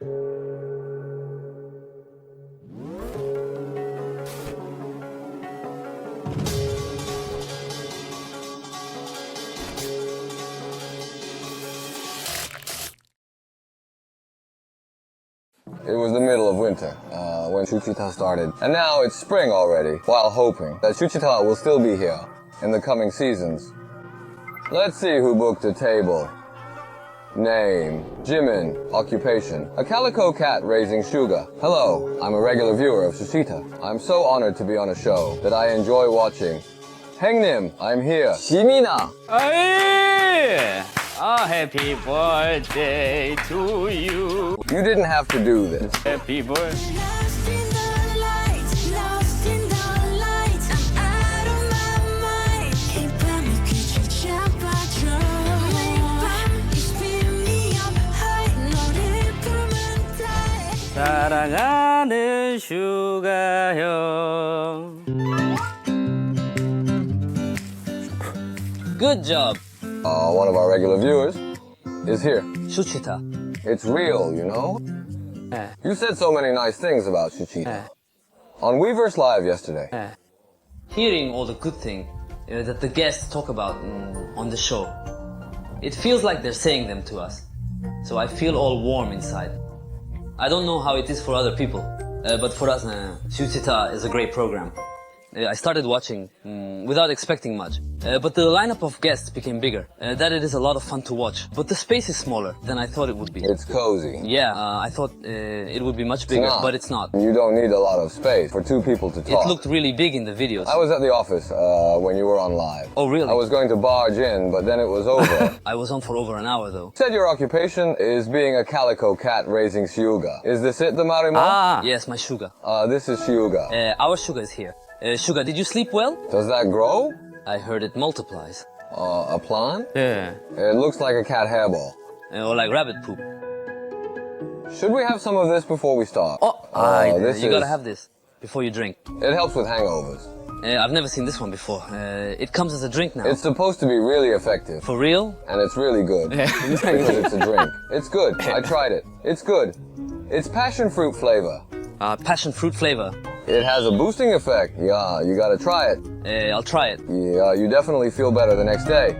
It was the middle of winter when SUCHWITA started, and now it's spring already, while hoping that SUCHWITA will still be here in the coming seasons. Let's see who booked a table. Name, Jimin, occupation, a calico cat raising SUGA. Hello, I'm a regular viewer of SUCHWITA. I'm so honored to be on a show that I enjoy watching. Hengnim, I'm here. Jimin&SUGA. Oh, happy birthday to you. You didn't have to do this. Happy birthday. Lost in the lights, lost in the lights. I'm out of my mind. 이 밤이 귀를 잡아줘. 매일 밤 you spin me up high. 너를 부르면 다. 사랑하는 슈가 형. Good job. One of our regular viewers is here. SUCHWITA. It's real, you know? You said so many nice things about SUCHWITA. On Weverse Live yesterday. Hearing all the good things that the guests talk about on the show, it feels like they're saying them to us. So I feel all warm inside. I don't know how it is for other people, but for us, SUCHWITA is a great program. I started watching without expecting much, but the lineup of guests became bigger. That it is a lot of fun to watch, but the space is smaller than I thought it would be. It's cozy. Yeah, I thought it would be much bigger, but it's not. You don't need a lot of space for two people to talk. It looked really big in the videos. I was at the office when you were on live. Oh, really? I was going to barge in, but then it was over. I was on for over an hour, though. You said your occupation is being a calico cat raising SUGA. Is this it, the Marimo? Ah, yes, my SUGA. This is SUGA. Our SUGA is here. SUGA, did you sleep well? Does that grow? I heard it multiplies. A plant? Yeah. It looks like a cat hairball. Or like rabbit poop. Should we have some of this before we start? You gotta have this before you drink. It helps with hangovers. I've never seen this one before. It comes as a drink now. It's supposed to be really effective. For real? And it's really good. Because it's a drink. It's good. I tried it. It's good. It's passion fruit flavor. Passion fruit flavor. It has a boosting effect. Yeah, you gotta try it. I'll try it. Yeah, you definitely feel better the next day.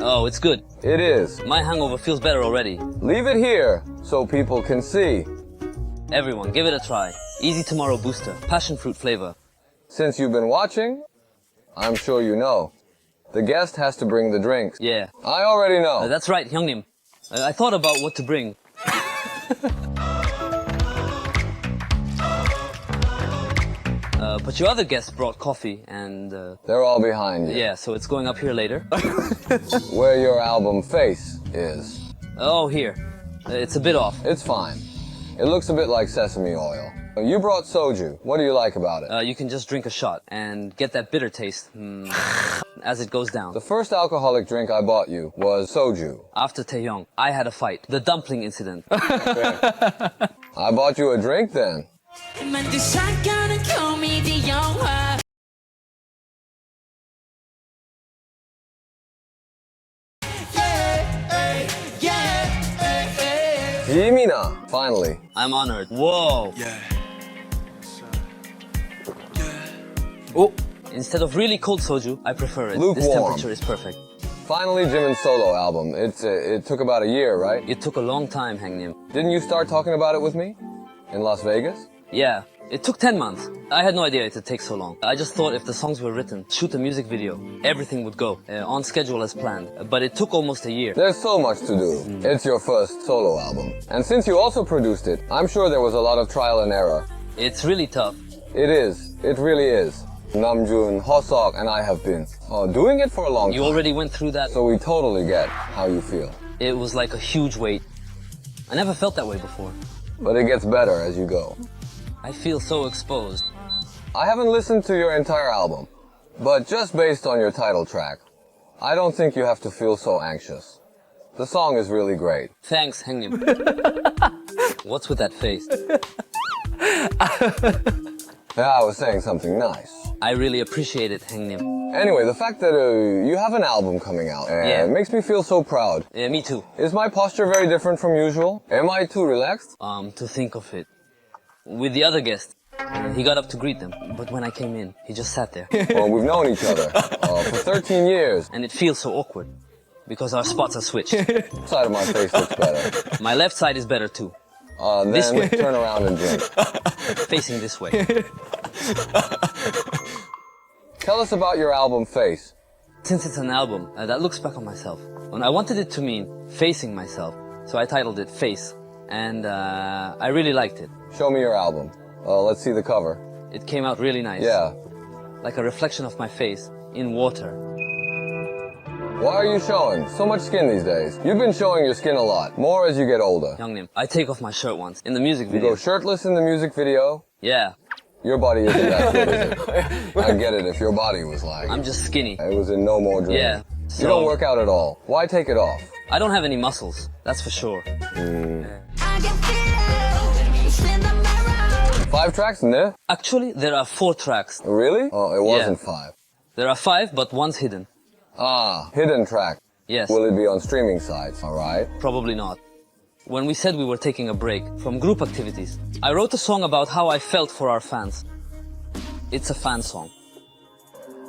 Oh, it's good. It is. My hangover feels better already. Leave it here so people can see. Everyone, give it a try. Easy Tomorrow Booster. Passion fruit flavor. Since you've been watching, I'm sure you know. The guest has to bring the drinks. Yeah. I already know. That's right, Hyungnim. I thought about what to bring. But your other guests brought coffee and... They're all behind you. Yeah, so it's going up here later. Where your album face is. Oh, here. It's a bit off. It's fine. It looks a bit like sesame oil. You brought soju. What do you like about it? You can just drink a shot and get that bitter taste as it goes down. The first alcoholic drink I bought you was soju. After Taehyung, I had a fight. The dumpling incident. I bought you a drink then. 만든 사건은 코미디 영화. Jimin&SUGA, finally. I'm honored. Whoa. Oh. Instead of really cold soju, I prefer it. Lukewarm. This temperature is perfect. Finally, Jimin's solo album. It took about a year, right? It took a long time, Hangnim. Didn't you start talking about it with me? In Las Vegas? Yeah. It took 10 months. I had no idea it would take so long. I just thought if the songs were written, shoot a music video, everything would go on schedule as planned. But it took almost a year. There's so much to do. It's your first solo album. And since you also produced it, I'm sure there was a lot of trial and error. It's really tough. It is. It really is. Namjoon, Hosok, and I have been doing it for a long time. You already went through that. So we totally get how you feel. It was like a huge weight. I never felt that way before. But it gets better as you go. I feel so exposed. I haven't listened to your entire album, but just based on your title track, I don't think you have to feel so anxious. The song is really great. Thanks, Hengnim. What's with that face? Yeah, I was saying something nice. I really appreciate it, Hangnim. Anyway, the fact that you have an album coming out Yeah. makes me feel so proud. Yeah, me too. Is my posture very different from usual? Am I too relaxed? To think of it. With the other guest, he got up to greet them, but when I came in, he just sat there. Well, we've known each other for 13 years. And it feels so awkward, because our spots are switched. Side of my face looks better. My left side is better too, Then This way. turn around and drink. facing this way. Tell us about your album Face. Since it's an album that looks back on myself, and I wanted it to mean facing myself, so I titled it Face, and I really liked it. Show me your album. Let's see the cover. It came out really nice. Yeah. Like a reflection of my face in water. Why are you showing so much skin these days? You've been showing your skin a lot, more as you get older. Youngnim, I take off my shirt once in the music You video. go shirtless in the music video. Yeah, Your body isn't that good, is it? I get it if your body was like... I'm just skinny. It was in No More Dream. Yeah, You don't work out at all. Why take it off? I don't have any muscles, that's for sure. I can feel it's in the mirror. 5 tracks, ne? Actually, there are 4 tracks. Really? Oh, it wasn't Yeah. 5. There are 5, but one's hidden. Ah, hidden track. Yes, Will it be on streaming sites? Alright. probably not. When we said we were taking a break from group activities, I wrote a song about how I felt for our fans. It's a fan song.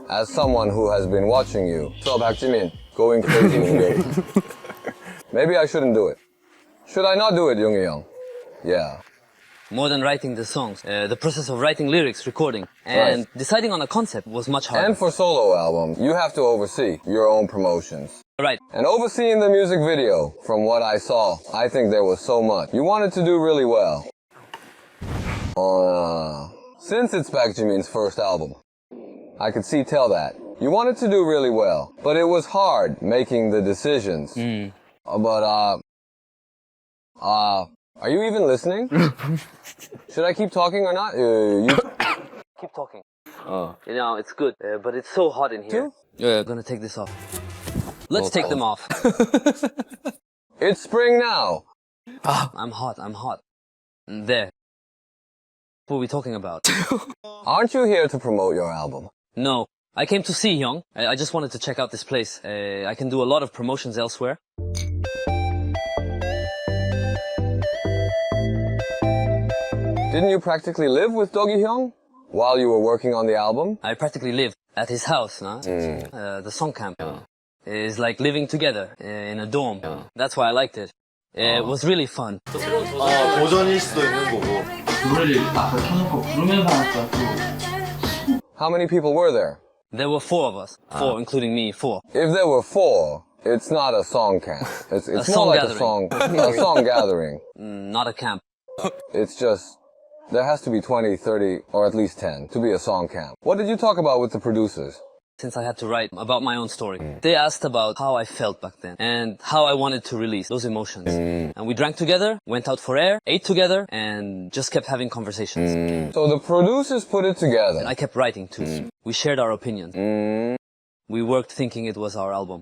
As someone who has been watching you, so Jimin, going crazy in game. Maybe I shouldn't do it. Should I not do it, Young Young? Yeah. More than writing the songs, the process of writing lyrics, recording, and Right. deciding on a concept was much harder. And for solo album, you have to oversee your own promotions. Right. And overseeing the music video, from what I saw, I think there was so much. You wanted to do really well. Since it's Baek Jimin's first album, I could tell that. You wanted to do really well, but it was hard making the decisions. Are you even listening? Should I keep talking or not? Keep talking. You know, it's good, but it's so hot in here. Yeah. I'm gonna take this off. Let's take them off. It's spring now. I'm hot. There. What are we talking about? Aren't you here to promote your album? No. I came to see Hyung. I just wanted to check out this place. I can do a lot of promotions elsewhere. Didn't you practically live with Doggy Hyung while you were working on the album? I practically live at his house, no? The song camp. Is like living together in a dorm. That's why I liked it. It was really fun. 도전일 수도 있는 거고. 노래를 앞에 켜놓고 부르면서 하니까 또 How many people were there? There were 4 of us. 4, including me, 4. If there were 4, it's not a song camp. It's more song like gathering. a song gathering. Not a camp. It's just, there has to be 20, 30, or at least 10 to be a song camp. What did you talk about with the producers? Since I had to write about my own story. They asked about how I felt back then and how I wanted to release those emotions. And we drank together, went out for air, ate together, and just kept having conversations. So the producers put it together. I kept writing too. We shared our opinions. We worked thinking it was our album.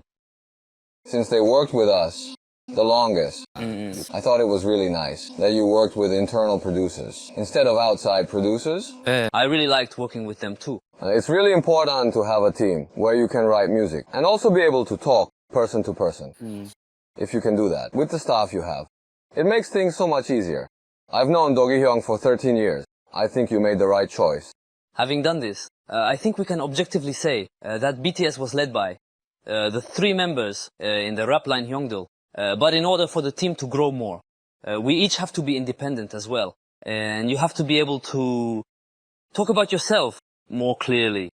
Since they worked with us the longest, I thought it was really nice that you worked with internal producers instead of outside producers. I really liked working with them too. It's really important to have a team where you can write music and also be able to talk person to person. If you can do that with the staff you have, it makes things so much easier. I've known Doggy Hyung for 13 years. I think you made the right choice. Having done this, I think we can objectively say that BTS was led by the 3 members in the rap line Hyungdul. But in order for the team to grow more, we each have to be independent as well. And you have to be able to talk about yourself more clearly.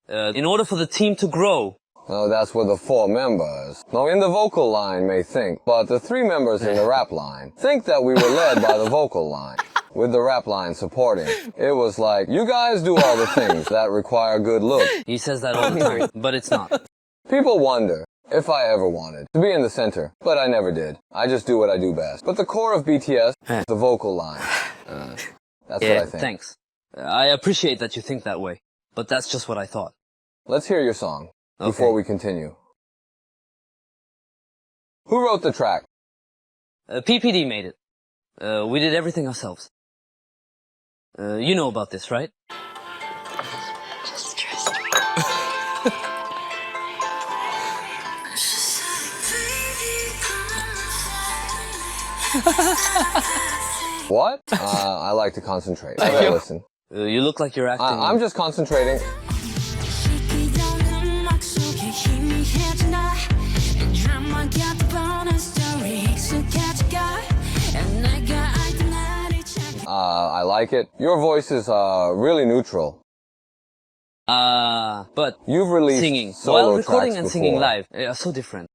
In order for the team to grow. Oh, that's what the 4 members, now in the vocal line may think, but the 3 members in the rap line think that we were led by the vocal line, with the rap line supporting. It was like, you guys do all the things that require good look. He says that all the time, but it's not. People wonder if I ever wanted to be in the center, but I never did. I just do what I do best. But the core of BTS is the vocal line. That's what I think. Thanks. I appreciate that you think that way, but that's just what I thought. Let's hear your song before we continue. Who wrote the track? PPD made it. We did everything ourselves. You know about this, right? What? I like to concentrate. I gotta listen. You look like you're acting. I'm just concentrating. I like it. Your voice is really neutral. But You've released singing, solo while recording tracks and singing before. live, are so different.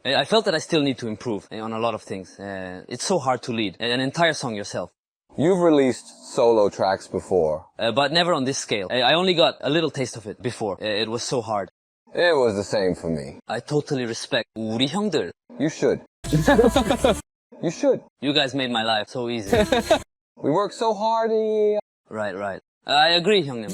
I felt that I still need to improve on a lot of things. It's so hard to lead an entire song yourself. You've released solo tracks before. But never on this scale. I only got a little taste of it before. It was so hard. It was the same for me. I totally respect 우리 형들. You should. You should. You guys made my life so easy. We work so hard. Right, right. I agree, 형님.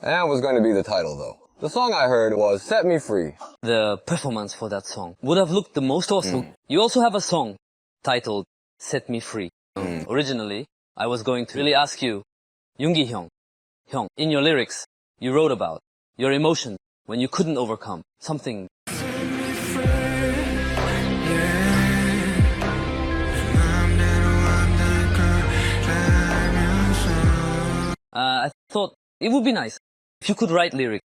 That was going to be the title, though. The song I heard was Set Me Free. The performance for that song would have looked the most awesome. You also have a song titled Set Me Free. Originally, I was going to really ask you, Yoongi 형, in your lyrics, you wrote about your emotion when you couldn't overcome something. I thought it would be nice if you could write lyrics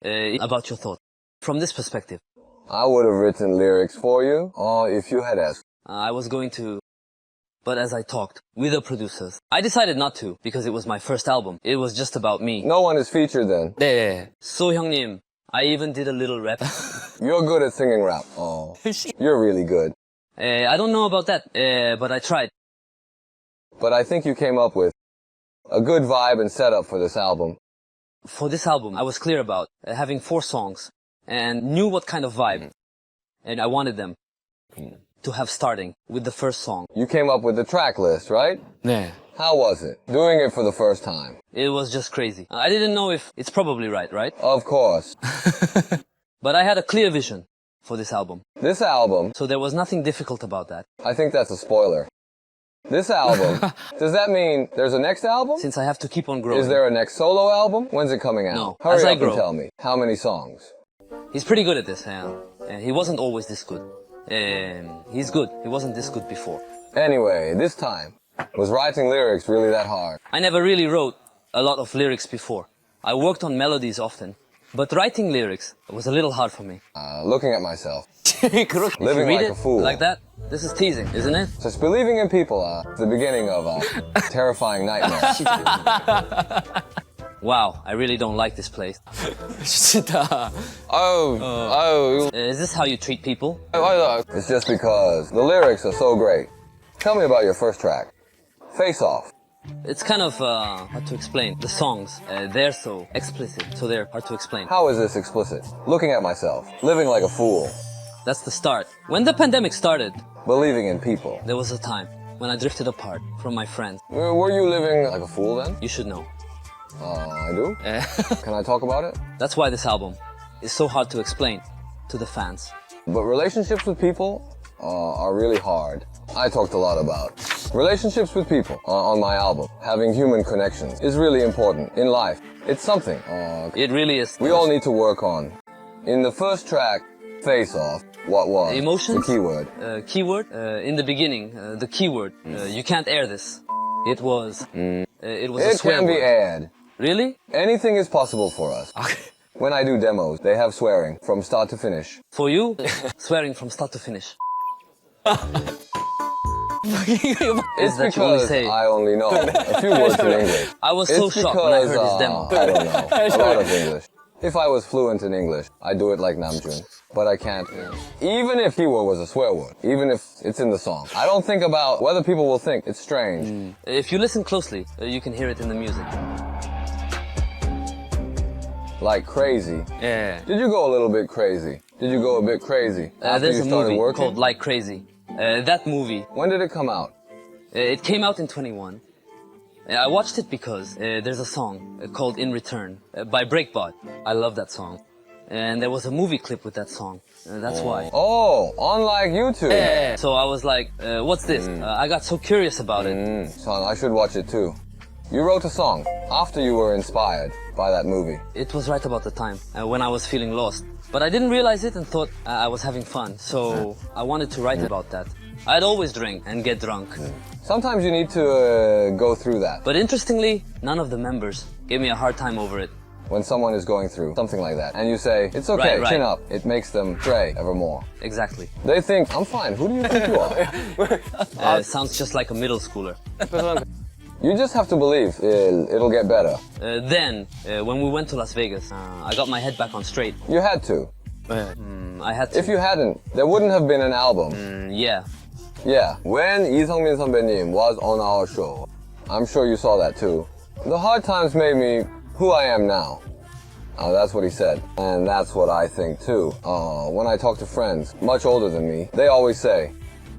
about your thoughts from this perspective. I would have written lyrics for you, if you had asked. I was going to, but as I talked with the producers, I decided not to because it was my first album. It was just about me. No one is featured then. 네. So 형님, I even did a little rap. You're good at singing rap. Oh, you're really good. I don't know about that, but I tried. But I think you came up with a good vibe and setup for this album. For this album, I was clear about having 4 songs and knew what kind of vibe. And I wanted them to have starting with the first song. You came up with the track list, right? 네. How was it? Doing it for the first time. It was just crazy. I didn't know if it's probably right? Of course. But I had a clear vision for this album. This album, So there was nothing difficult about that. I think that's a spoiler. This album, does that mean there's a next album? Since I have to keep on growing. Is there a next solo album? When's it coming out? No, Hurry as I up grow. and tell me. How many songs? He's pretty good at this. He wasn't always this good. He's good. He wasn't this good before. Anyway, this time, was writing lyrics really that hard? I never really wrote a lot of lyrics before. I worked on melodies often, but writing lyrics was a little hard for me. Looking at myself. If you Living read like it a fool. like that, this is teasing, isn't it? Just believing in people, the beginning of a terrifying nightmare. Wow, I really don't like this place. 진짜. 아유. Is this how you treat people? It's just because the lyrics are so great. Tell me about your first track. Face Off. It's kind of hard to explain. The songs, they're so explicit, so they're hard to explain. How is this explicit? Looking at myself. Living like a fool. That's the start. When the pandemic started, Believing in people. there was a time when I drifted apart from my friends. Were you living like a fool then? You should know. I do? Can I talk about it? That's why this album is so hard to explain to the fans. But relationships with people are really hard. I talked a lot about relationships with people on my album. Having human connections is really important in life. It's something It really is. we all need to work on. In the first track, Face Off, what was Emotions? the keyword? Keyword, in the beginning, the keyword, you can't air this. It was a It swear can be word. aired. Really? Anything is possible for us. When I do demos, they have swearing from start to finish. For you, swearing from start to finish. It's that you only because say- I only know a few words in English. I was so It's shocked when I because, heard his demo. I don't know a lot of English. If I was fluent in English, I'd do it like Namjoon. But I can't. Even if keyword was a swear word, even if it's in the song, I don't think about whether people will think it's strange. If you listen closely, you can hear it in the music. Like crazy. 예. Did you go a little bit crazy? Did you go a bit crazy after There's you a started movie working? called Like Crazy. That movie, When did it come out? it came out in 21. I watched it because there's a song called In Return by Breakbot. I love that song. and there was a movie clip with that song. That's why. Oh, unlike YouTube. So I was like, what's this? I got so curious about it. Son, I should watch it too. You wrote a song after you were inspired by that movie. It was right about the time when I was feeling lost. But I didn't realize it and thought I was having fun. So I wanted to write about that. I'd always drink and get drunk. Sometimes you need to go through that. But interestingly, none of the members gave me a hard time over it. When someone is going through something like that, and you say, it's okay, Right. chin up, it makes them pray evermore. Exactly. They think, I'm fine, who do you think you are? Sounds just like a middle schooler. You just have to believe it'll get better. Then, when we went to Las Vegas, I got my head back on straight. You had to. I had to. If you hadn't, there wouldn't have been an album. Yeah. Yeah, when Lee Sung-min 선배님 was on our show, I'm sure you saw that too. The hard times made me who I am now. That's what he said. And that's what I think too. When I talk to friends much older than me, they always say,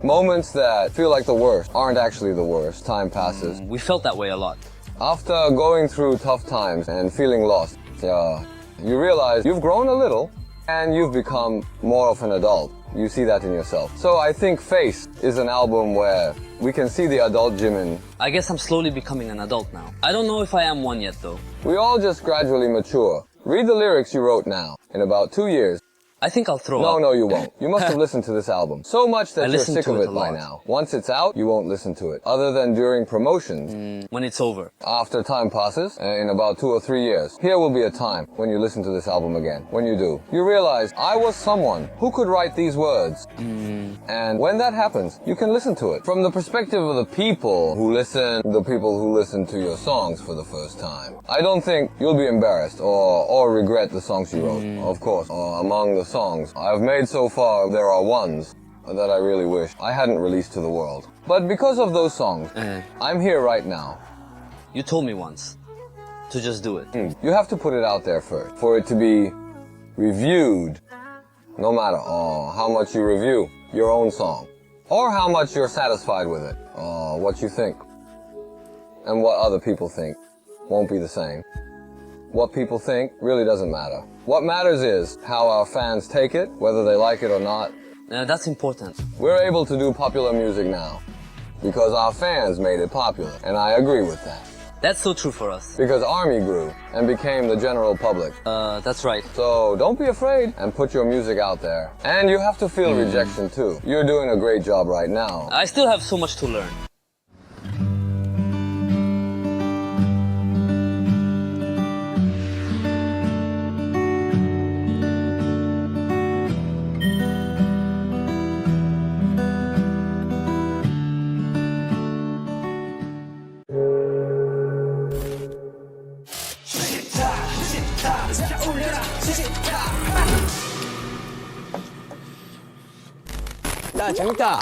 moments that feel like the worst aren't actually the worst. Time passes. We felt that way a lot. After going through tough times and feeling lost, you realize you've grown a little and you've become more of an adult. You see that in yourself. So I think Face is an album where we can see the adult Jimin. I guess I'm slowly becoming an adult now. I don't know if I am one yet though. We all just gradually mature. Read the lyrics you wrote now. In about 2 years, I think I'll throw up. No, you won't. You must have listened to this album so much that you're listened sick to of it it a by lot. now. Once it's out, you won't listen to it. Other than during promotions. When it's over. After time passes, in about 2 or 3 years, here will be a time when you listen to this album again. When you do, you realize, I was someone who could write these words. And when that happens, you can listen to it. From the perspective of the people who listen to your songs for the first time. I don't think you'll be embarrassed or regret the songs you wrote. Of course, among the songs I've made so far, there are ones that I really wish I hadn't released to the world. But because of those songs, I'm here right now. You told me once to just do it. You have to put it out there first, for it to be reviewed, no matter how much you review your own song, or how much you're satisfied with it, what you think, and what other people think won't be the same. What people think really doesn't matter. What matters is how our fans take it, whether they like it or not. That's important. We're able to do popular music now because our fans made it popular, and I agree with that. That's so true for us. Because ARMY grew and became the general public. That's right. So don't be afraid and put your music out there. And you have to feel rejection too. You're doing a great job right now. I still have so much to learn. 야 재밌다.